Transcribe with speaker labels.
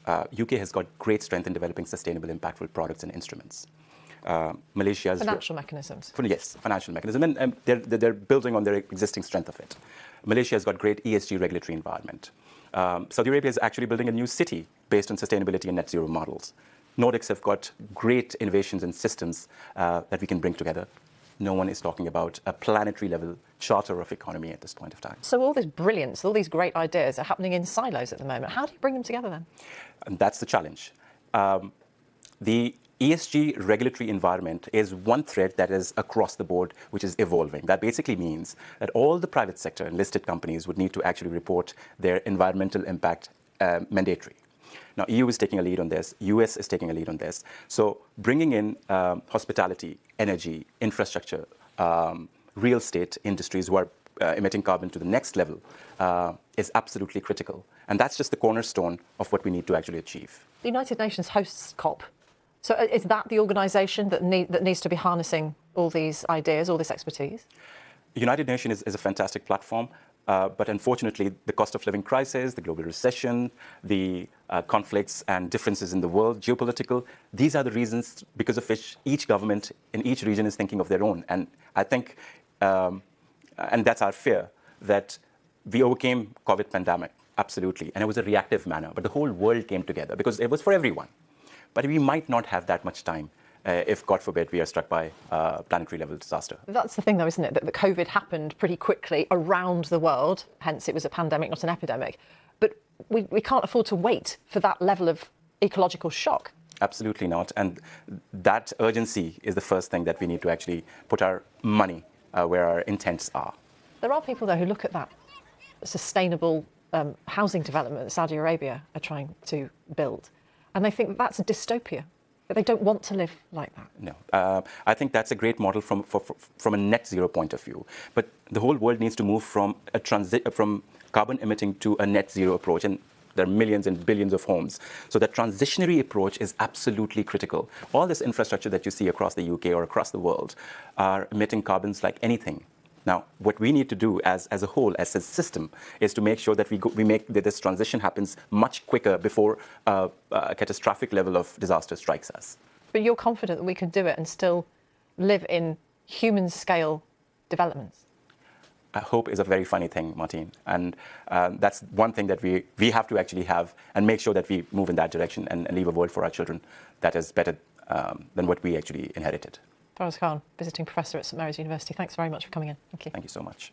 Speaker 1: UK has got great strength in developing sustainable, impactful products and instruments. Malaysia's
Speaker 2: financial mechanisms.
Speaker 1: Yes, financial mechanism, and they're building on their existing strength of it. Malaysia has got great ESG regulatory environment. Saudi Arabia is actually building a new city based on sustainability and net zero models. Nordics have got great innovations and systems that we can bring together. No one is talking about a planetary level charter of economy at this point of time.
Speaker 2: So all this brilliance, all these great ideas are happening in silos at the moment. How do you bring them together then?
Speaker 1: And that's the challenge. The ESG regulatory environment is one thread that is across the board, which is evolving. That basically means that all the private sector and listed companies would need to actually report their environmental impact mandatory. Now, EU is taking a lead on this. US is taking a lead on this. So bringing in hospitality, energy, infrastructure, real estate industries who are emitting carbon to the next level is absolutely critical. And that's just the cornerstone of what we need to actually achieve.
Speaker 2: The United Nations hosts COP. So is that the organisation that needs to be harnessing all these ideas, all this expertise?
Speaker 1: The United Nations is a fantastic platform. But unfortunately, the cost of living crisis, the global recession, the conflicts and differences in the world, geopolitical, these are the reasons because of which each government in each region is thinking of their own. And I think, and that's our fear, that we overcame COVID pandemic, absolutely. And it was a reactive manner, but the whole world came together because it was for everyone. But we might not have that much time if, God forbid, we are struck by a planetary level disaster.
Speaker 2: That's the thing, though, isn't it? That the COVID happened pretty quickly around the world, hence it was a pandemic, not an epidemic. But we can't afford to wait for that level of ecological shock.
Speaker 1: Absolutely not. And that urgency is the first thing that we need to actually put our money where our intents are.
Speaker 2: There are people, though, who look at that sustainable housing development that Saudi Arabia are trying to build, and they think that's a dystopia. But they don't want to live like that.
Speaker 1: No, I think that's a great model from a net zero point of view. But the whole world needs to move from from carbon emitting to a net zero approach. And there are millions and billions of homes. So that transitionary approach is absolutely critical. All this infrastructure that you see across the UK or across the world are emitting carbons like anything. Now, what we need to do as a whole, as a system, is to make sure that we make that this transition happens much quicker before a catastrophic level of disaster strikes us.
Speaker 2: But you're confident that we can do it and still live in human-scale developments?
Speaker 1: Hope is a very funny thing, Martine. And that's one thing that we have to actually have and make sure that we move in that direction and leave a world for our children that is better than what we actually inherited.
Speaker 2: Faraz Khan, visiting professor at St Mary's University. Thanks very much for coming in. Thank you.
Speaker 1: Thank you so much.